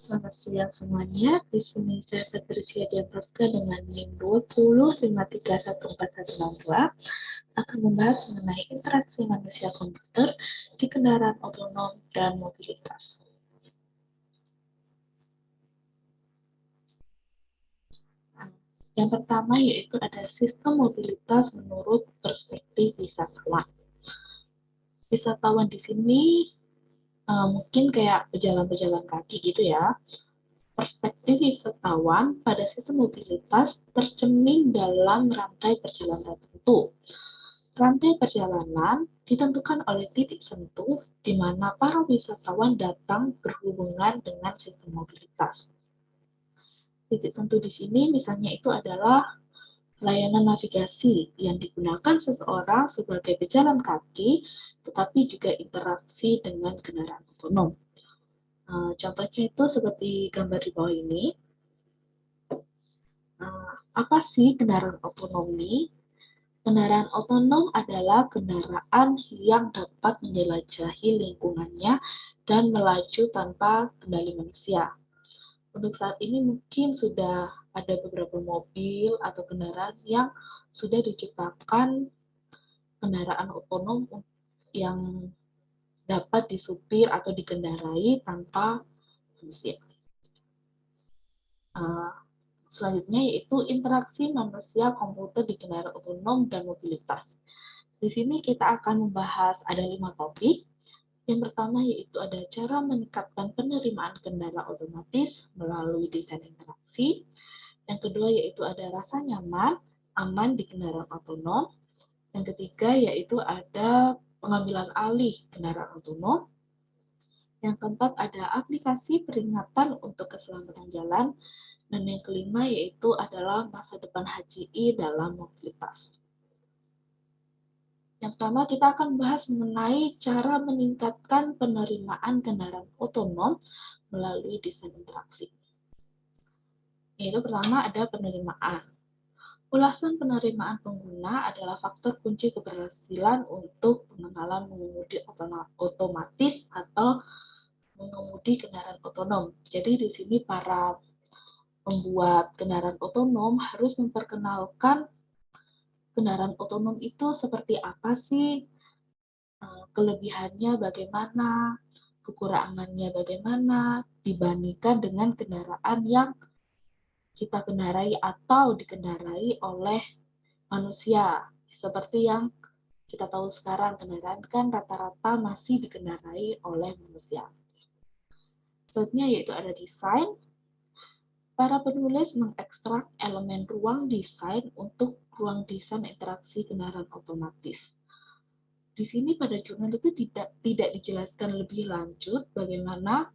Selamat siang semuanya. Di sini saya Patricia Diapaska dengan NIM 20.5314162 akan membahas mengenai interaksi manusia komputer di kendaraan otonom dan mobilitas. Yang pertama yaitu ada sistem mobilitas menurut perspektif wisatawan. Wisatawan di sini mungkin kayak pejalan-pejalan kaki gitu ya. Perspektif wisatawan pada sistem mobilitas tercermin dalam rantai perjalanan tertentu. Rantai perjalanan ditentukan oleh titik sentuh di mana para wisatawan datang berhubungan dengan sistem mobilitas. Titik sentuh di sini misalnya itu adalah layanan navigasi yang digunakan seseorang sebagai pejalan kaki, tetapi juga interaksi dengan kendaraan otonom. Contohnya itu seperti gambar di bawah ini. Apa sih kendaraan otonom ini? Kendaraan otonom adalah kendaraan yang dapat menjelajahi lingkungannya dan melaju tanpa kendali manusia. Untuk saat ini mungkin sudah ada beberapa mobil atau kendaraan yang sudah diciptakan kendaraan otonom yang dapat disupir atau dikendarai tanpa manusia. Selanjutnya yaitu interaksi manusia komputer di kendaraan otonom dan mobilitas. Di sini kita akan membahas ada 5 topik. Yang pertama yaitu ada cara meningkatkan penerimaan kendaraan otomatis melalui desain interaksi. Yang kedua yaitu ada rasa nyaman, aman di kendaraan otonom. Yang ketiga yaitu ada pengambilan alih kendaraan otonom. Yang keempat ada aplikasi peringatan untuk keselamatan jalan. Dan yang kelima yaitu adalah masa depan HCI dalam mobilitas. Yang pertama kita akan bahas mengenai cara meningkatkan penerimaan kendaraan otonom melalui desain interaksi. Yaitu pertama ada penerimaan. Ulasan penerimaan pengguna adalah faktor kunci keberhasilan untuk pengenalan mengemudi otomatis atau mengemudi kendaraan otonom. Jadi di sini para pembuat kendaraan otonom harus memperkenalkan kendaraan otonom itu seperti apa sih, kelebihannya bagaimana, kekurangannya bagaimana, dibandingkan dengan kendaraan yang kita kendarai atau dikendarai oleh manusia. Seperti yang kita tahu sekarang, kendaraan kan rata-rata masih dikendarai oleh manusia. Selanjutnya yaitu ada desain. Para penulis mengekstrak elemen ruang desain untuk ruang desain interaksi kendaraan otomatis. Di sini pada jurnal itu tidak dijelaskan lebih lanjut bagaimana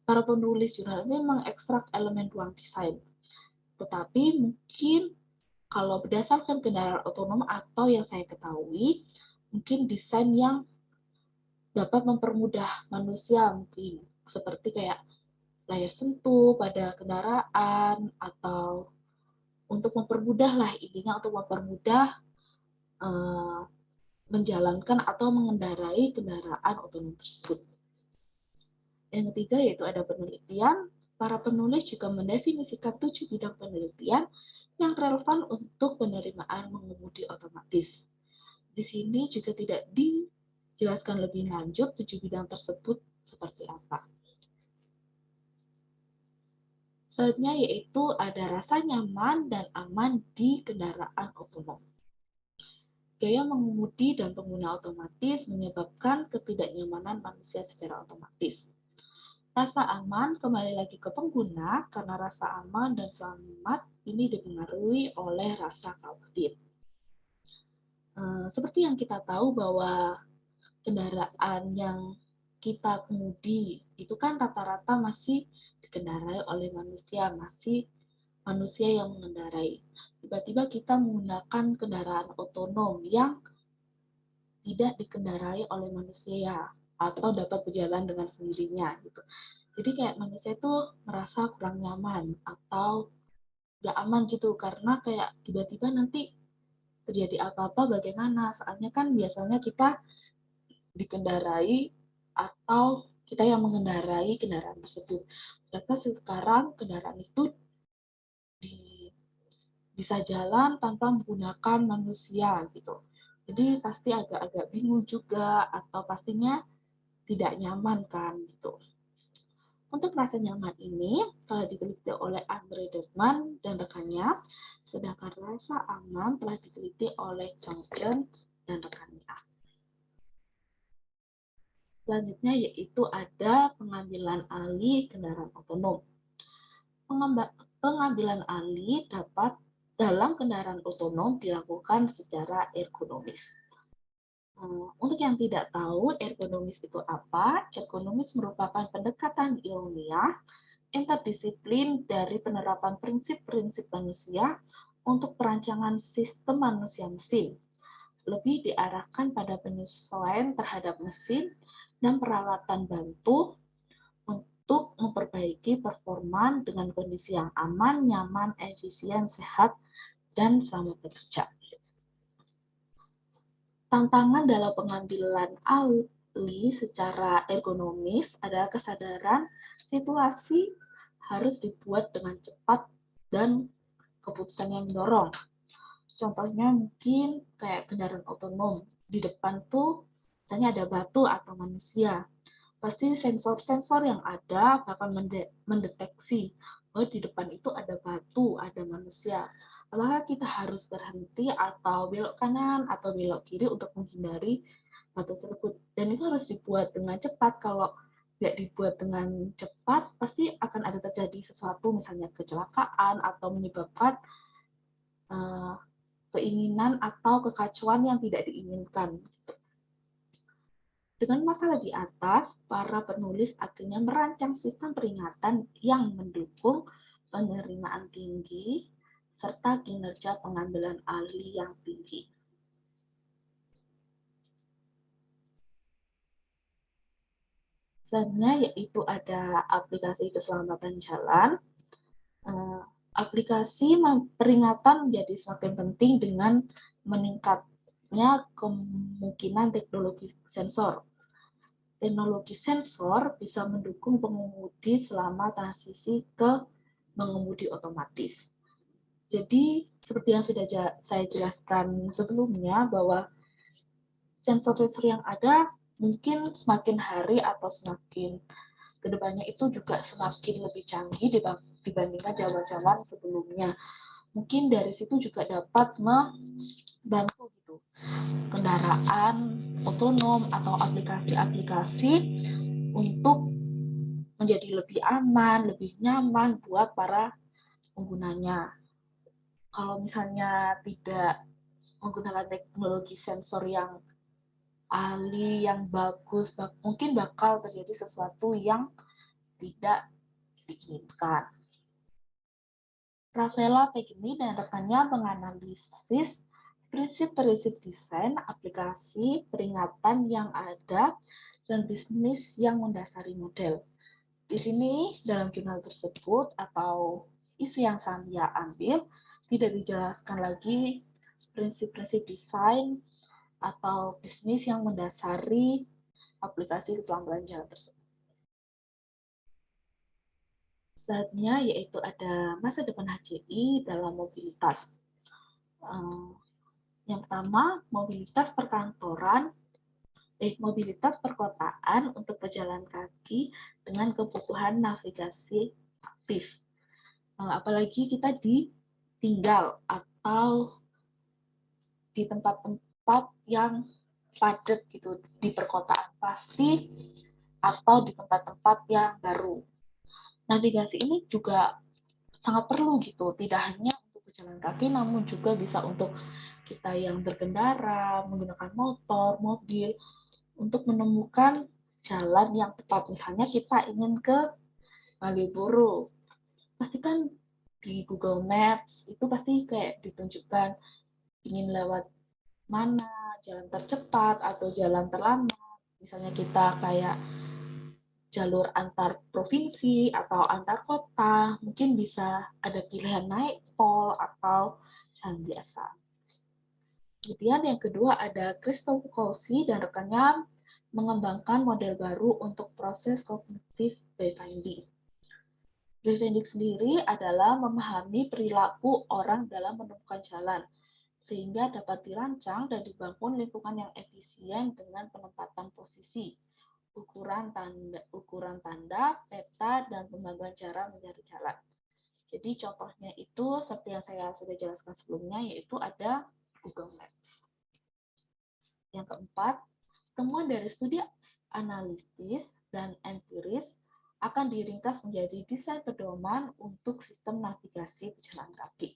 para penulis jurnal ini mengekstrak elemen ruang desain. Tetapi mungkin kalau berdasarkan kendaraan otonom atau yang saya ketahui, mungkin desain yang dapat mempermudah manusia mungkin seperti kayak layar sentuh pada kendaraan atau untuk mempermudah lah intinya untuk mempermudah menjalankan atau mengendarai kendaraan otonom tersebut. Yang ketiga yaitu ada penelitian. Para penulis juga mendefinisikan 7 bidang penelitian yang relevan untuk penerimaan mengemudi otomatis. Di sini juga tidak dijelaskan lebih lanjut 7 bidang tersebut seperti apa. Selanjutnya yaitu ada rasa nyaman dan aman di kendaraan otonom. Gaya mengemudi dan pengguna otomatis menyebabkan ketidaknyamanan manusia secara otomatis. Rasa aman kembali lagi ke pengguna karena rasa aman dan selamat ini dipengaruhi oleh rasa khawatir. Seperti yang kita tahu bahwa kendaraan yang kita kemudi itu kan rata-rata masih dikendarai oleh manusia, masih manusia yang mengendarai. Tiba-tiba kita menggunakan kendaraan otonom yang tidak dikendarai oleh manusia atau dapat berjalan dengan sendirinya gitu. Jadi kayak manusia itu merasa kurang nyaman atau gak aman gitu karena kayak tiba-tiba nanti terjadi apa-apa bagaimana. Soalnya kan biasanya kita dikendarai atau kita yang mengendarai kendaraan tersebut. Tapi sekarang kendaraan itu bisa jalan tanpa menggunakan manusia gitu. Jadi pasti agak-agak bingung juga atau pastinya tidak nyaman kan gitu. Untuk rasa nyaman ini telah diteliti oleh Andre Derman dan rekannya, sedangkan rasa aman telah diteliti oleh Chong Chen dan rekannya. Selanjutnya yaitu ada pengambilan alih kendaraan otonom. Pengambilan alih dapat dalam kendaraan otonom dilakukan secara ergonomis. Untuk yang tidak tahu ergonomis itu apa, ergonomis merupakan pendekatan ilmiah interdisiplin dari penerapan prinsip-prinsip manusia untuk perancangan sistem manusia mesin. Lebih diarahkan pada penyesuaian terhadap mesin dan peralatan bantu untuk memperbaiki performa dengan kondisi yang aman, nyaman, efisien, sehat, dan selamat bekerja. Tantangan dalam pengambilan alih secara ergonomis adalah kesadaran situasi harus dibuat dengan cepat dan keputusan yang mendorong. Contohnya mungkin kayak kendaraan otonom. Di depan tuh misalnya ada batu atau manusia. Pasti sensor-sensor yang ada bakal mendeteksi bahwa di depan itu ada batu, ada manusia. Apakah kita harus berhenti atau belok kanan atau belok kiri untuk menghindari batu tersebut. Dan itu harus dibuat dengan cepat. Kalau tidak dibuat dengan cepat, pasti akan ada terjadi sesuatu, misalnya kecelakaan atau menyebabkan keinginan atau kekacauan yang tidak diinginkan. Dengan masalah di atas, para penulis akhirnya merancang sistem peringatan yang mendukung penerimaan tinggi serta kinerja pengambilan alih yang tinggi. Selanjutnya yaitu ada aplikasi keselamatan jalan. Aplikasi peringatan menjadi semakin penting dengan meningkatnya kemungkinan teknologi sensor. Teknologi sensor bisa mendukung pengemudi selama transisi ke mengemudi otomatis. Jadi, seperti yang sudah saya jelaskan sebelumnya, bahwa sensor-sensor yang ada mungkin semakin hari atau semakin kedepannya itu juga semakin lebih canggih dibandingkan zaman-zaman sebelumnya. Mungkin dari situ juga dapat membantu gitu kendaraan otonom atau aplikasi-aplikasi untuk menjadi lebih aman, lebih nyaman buat para penggunanya. Kalau misalnya tidak menggunakan teknologi sensor yang ahli, yang bagus, mungkin bakal terjadi sesuatu yang tidak diinginkan. Rafaela Pegini dan rekannya menganalisis prinsip-prinsip desain aplikasi peringatan yang ada dan bisnis yang mendasari model. Di sini dalam jurnal tersebut atau isu yang saya ambil tidak dijelaskan lagi prinsip-prinsip desain atau bisnis yang mendasari aplikasi keselamatan jalan tersebut. Selanjutnya yaitu ada masa depan HCI dalam mobilitas. Yang pertama, mobilitas perkantoran, mobilitas perkotaan untuk pejalan kaki dengan kebutuhan navigasi aktif. Apalagi kita ditinggal atau di tempat-tempat yang padat gitu di perkotaan pasti atau di tempat-tempat yang baru. Navigasi ini juga sangat perlu gitu, tidak hanya untuk pejalan kaki namun juga bisa untuk kita yang berkendara, menggunakan motor, mobil untuk menemukan jalan yang tepat. Misalnya kita ingin ke Malioboro, pasti kan di Google Maps itu pasti kayak ditunjukkan ingin lewat mana jalan tercepat atau jalan terlambat. Misalnya kita kayak jalur antar provinsi atau antar kota, mungkin bisa ada pilihan naik tol atau jalan biasa. Kemudian yang kedua ada Christopher Colsi dan rekannya mengembangkan model baru untuk proses cognitive wayfinding. Wayfinding sendiri adalah memahami perilaku orang dalam menemukan jalan, sehingga dapat dirancang dan dibangun lingkungan yang efisien dengan penempatan posisi, ukuran tanda, peta, dan pembagian cara mencari jalan. Jadi contohnya itu seperti yang saya sudah jelaskan sebelumnya, yaitu ada Google Maps. Yang keempat, temuan dari studi analitis dan empiris akan diringkas menjadi desain pedoman untuk sistem navigasi pejalan kaki.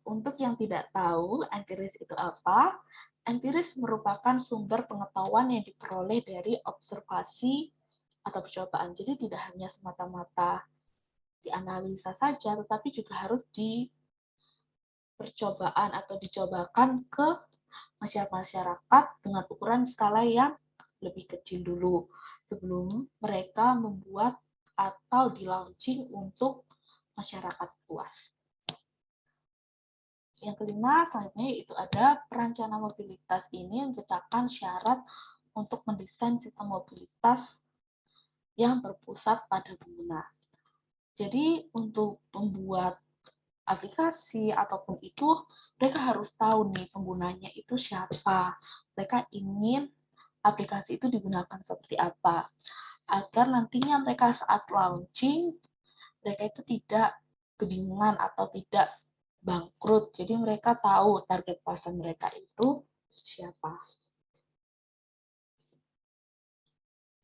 Untuk yang tidak tahu empiris itu apa, empiris merupakan sumber pengetahuan yang diperoleh dari observasi atau percobaan. Jadi tidak hanya semata-mata dianalisa saja, tetapi juga harus dipercobaan atau dicobakan ke masyarakat dengan ukuran skala yang lebih kecil dulu sebelum mereka membuat atau di-launching untuk masyarakat luas. Yang kelima, selanjutnya yaitu ada perencanaan mobilitas. Ini menciptakan syarat untuk mendesain sistem mobilitas yang berpusat pada pengguna. Jadi untuk membuat aplikasi ataupun itu, mereka harus tahu nih penggunanya itu siapa. Mereka ingin aplikasi itu digunakan seperti apa. Agar nantinya mereka saat launching, mereka itu tidak kebingungan atau tidak bangkrut. Jadi mereka tahu target pasar mereka itu siapa.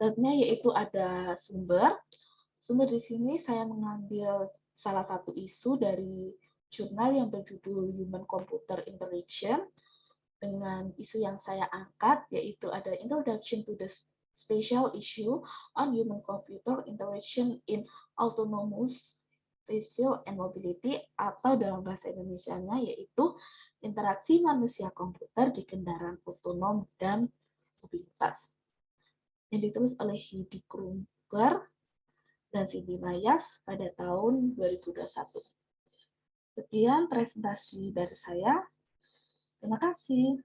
Selanjutnya yaitu ada sumber. Sumber di sini saya mengambil salah satu isu dari jurnal yang berjudul Human Computer Interaction dengan isu yang saya angkat, yaitu ada Introduction to the Special Issue on Human Computer Interaction in Autonomous Vehicle and Mobility, atau dalam bahasa Indonesianya yaitu interaksi manusia komputer di kendaraan otonom dan mobilitas. Yang ditulis oleh Heidi Kruger dan Cindy Mayas pada tahun 2021. Sekian presentasi dari saya. Terima kasih.